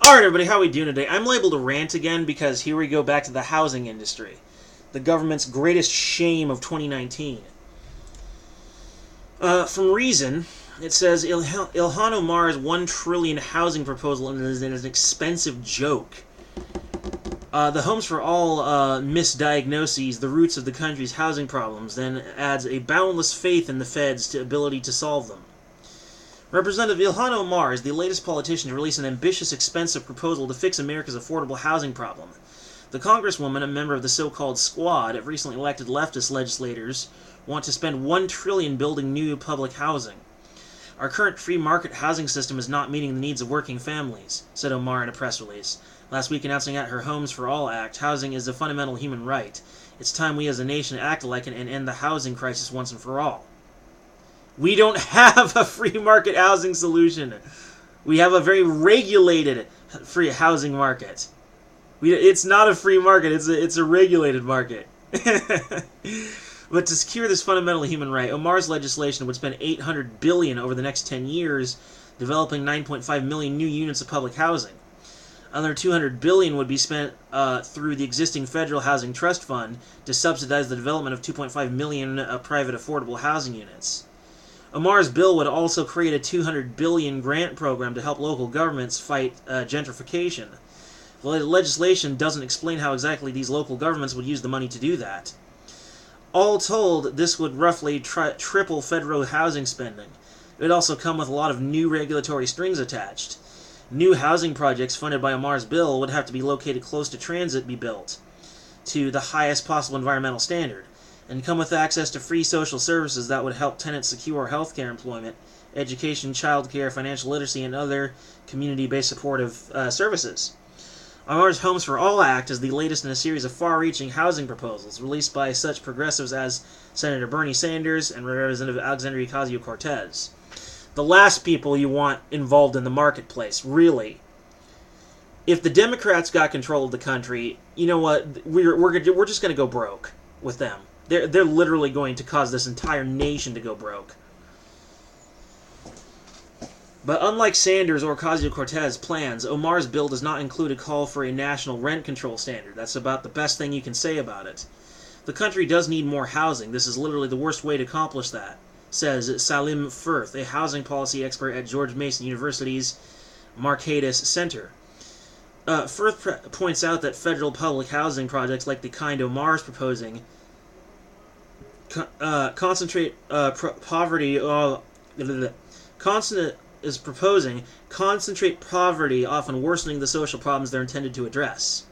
Alright everybody, how we doing today? I'm labeled a rant again because here we go back to the housing industry. The government's greatest shame of 2019. From Reason, it says Ilhan Omar's $1 trillion housing proposal is an expensive joke. The Homes for All misdiagnoses the roots of the country's housing problems, then adds a boundless faith in the Fed's ability to solve them. Representative Ilhan Omar is the latest politician to release an ambitious, expensive proposal to fix America's affordable housing problem. The Congresswoman, a member of the so-called squad of recently elected leftist legislators, want to spend $1 trillion building new public housing. Our current free market housing system is not meeting the needs of working families, said Omar in a press release. Last week announcing at her Homes for All Act, housing is a fundamental human right. It's time we as a nation act like it and end the housing crisis once and for all. We don't have a free market housing solution. We have a very regulated free housing market. It's not a free market, it's a regulated market. But to secure this fundamental human right, Omar's legislation would spend $800 billion over the next 10 years developing 9.5 million new units of public housing. Another $200 billion would be spent through the existing Federal Housing Trust Fund to subsidize the development of 2.5 million private affordable housing units. Omar's bill would also create a $200 billion grant program to help local governments fight gentrification. The legislation doesn't explain how exactly these local governments would use the money to do that. All told, this would roughly triple federal housing spending. It would also come with a lot of new regulatory strings attached. New housing projects funded by Omar's bill would have to be located close to transit be built to the highest possible environmental standard, and come with access to free social services that would help tenants secure healthcare, employment, education, childcare, financial literacy, and other community-based supportive services. Omar's Homes for All Act is the latest in a series of far-reaching housing proposals released by such progressives as Senator Bernie Sanders and Representative Alexandria Ocasio-Cortez. The last people you want involved in the marketplace, really. If the Democrats got control of the country, you know what? We're just going to go broke with them. They're literally going to cause this entire nation to go broke. But unlike Sanders or Ocasio-Cortez plans, Omar's bill does not include a call for a national rent control standard. That's about the best thing you can say about it. The country does need more housing. This is literally the worst way to accomplish that, says Salim Firth, a housing policy expert at George Mason University's Markadis Center. Firth points out that federal public housing projects like the kind Omar is proposing concentrate poverty often worsening the social problems they're intended to address.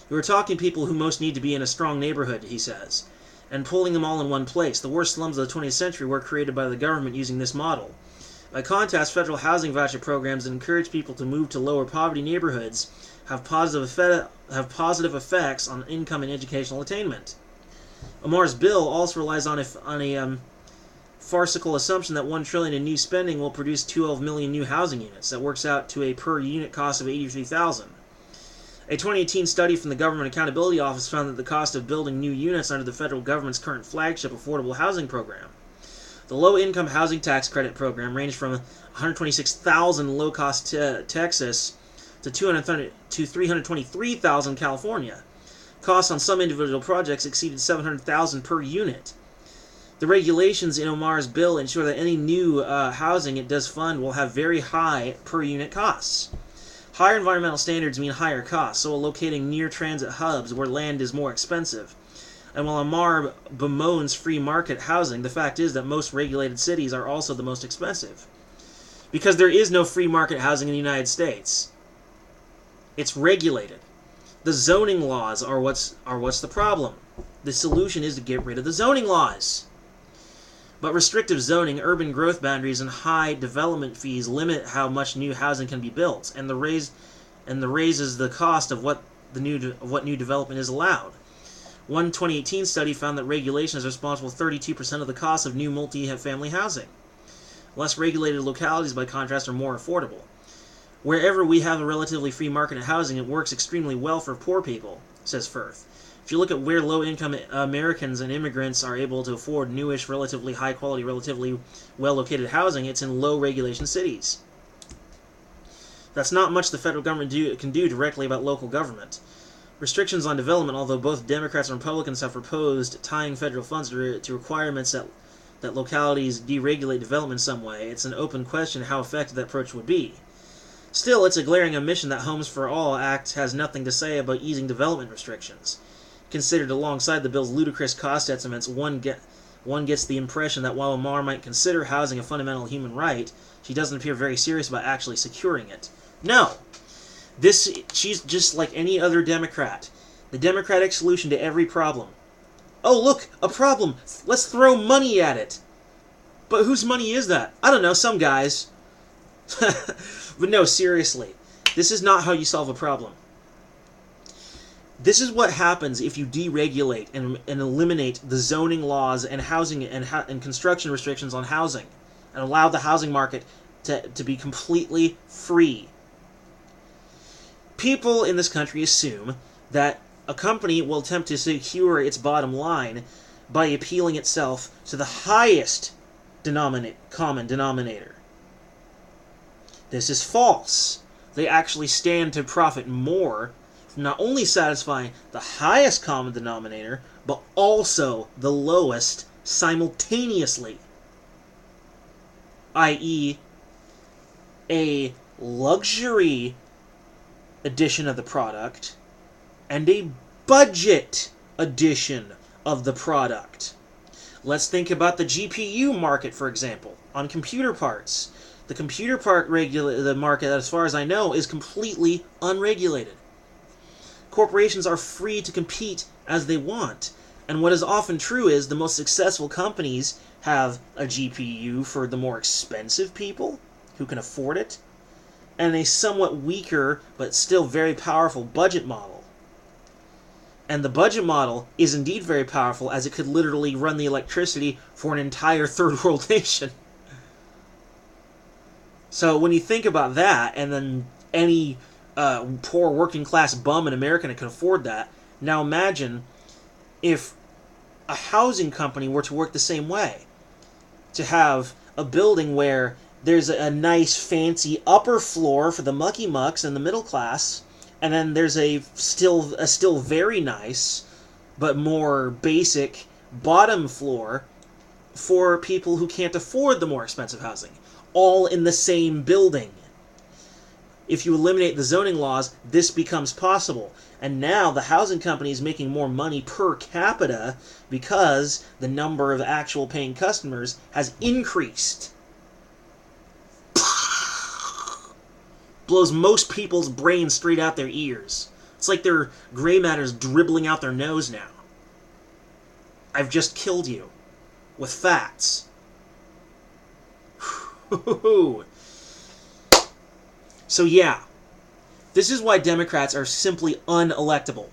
We're talking people who most need to be in a strong neighborhood, he says, and pulling them all in one place. The worst slums of the 20th century were created by the government using this model. By contrast, federal housing voucher programs that encourage people to move to lower poverty neighborhoods have positive effects on income and educational attainment. Omar's bill also relies on a farcical assumption that $1 trillion in new spending will produce 12 million new housing units. That works out to a per-unit cost of $83,000. A 2018 study from the Government Accountability Office found that the cost of building new units under the federal government's current flagship affordable housing program, the Low-Income Housing Tax Credit Program, ranged from $126,000 in low-cost Texas to $323,000 in California. Costs on some individual projects exceeded $700,000 per unit. The regulations in Omar's bill ensure that any new housing it does fund will have very high per-unit costs. Higher environmental standards mean higher costs, so locating near transit hubs where land is more expensive. And while Omar bemoans free market housing, the fact is that most regulated cities are also the most expensive. Because there is no free market housing in the United States. It's regulated. The zoning laws are what's the problem. The solution is to get rid of the zoning laws. But restrictive zoning, urban growth boundaries, and high development fees limit how much new housing can be built, and raises the cost of what new development is allowed. One 2018 study found that regulation is responsible for 32% of the cost of new multi-family housing. Less regulated localities, by contrast, are more affordable. Wherever we have a relatively free market in housing, it works extremely well for poor people, says Firth. If you look at where low-income Americans and immigrants are able to afford newish, relatively high-quality, relatively well-located housing, it's in low-regulation cities. That's not much the federal government can do directly about local government. Restrictions on development, although both Democrats and Republicans have proposed tying federal funds to requirements that localities deregulate development in some way, it's an open question how effective that approach would be. Still, it's a glaring omission that Homes for All Act has nothing to say about easing development restrictions. Considered alongside the bill's ludicrous cost estimates, one gets the impression that while Omar might consider housing a fundamental human right, she doesn't appear very serious about actually securing it. No! She's just like any other Democrat. The Democratic solution to every problem. Oh, look! A problem! Let's throw money at it! But whose money is that? I don't know, some guy's. But no, seriously. This is not how you solve a problem. This is what happens if you deregulate and eliminate the zoning laws and housing and construction restrictions on housing and allow the housing market to be completely free. People in this country assume that a company will attempt to secure its bottom line by appealing itself to the highest common denominator. This is false. They actually stand to profit more from not only satisfying the highest common denominator, but also the lowest simultaneously. I.e., a luxury edition of the product and a budget edition of the product. Let's think about the GPU market, for example, on computer parts. The computer part the market, as far as I know, is completely unregulated. Corporations are free to compete as they want, and what is often true is the most successful companies have a GPU for the more expensive people who can afford it, and a somewhat weaker but still very powerful budget model. And the budget model is indeed very powerful, as it could literally run the electricity for an entire third world nation. So when you think about that, and then any poor working class bum in America can afford that, now imagine if a housing company were to work the same way. To have a building where there's a nice fancy upper floor for the mucky mucks and the middle class, and then there's a still very nice but more basic bottom floor for people who can't afford the more expensive housing, all in the same building. If you eliminate the zoning laws, this becomes possible. And now the housing company is making more money per capita because the number of actual paying customers has increased. Blows most people's brains straight out their ears. It's like their gray matter's dribbling out their nose now. I've just killed you with facts. So yeah, this is why Democrats are simply unelectable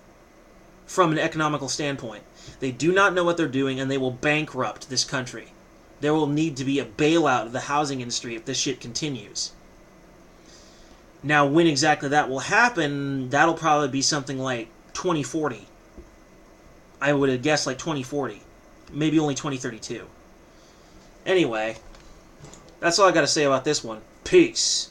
from an economical standpoint. They do not know what they're doing, and they will bankrupt this country. There will need to be a bailout of the housing industry if this shit continues. Now, when exactly that will happen, that'll probably be something like 2040. I would have guessed like 2040. Maybe only 2032. Anyway, that's all I got to say about this one. Peace.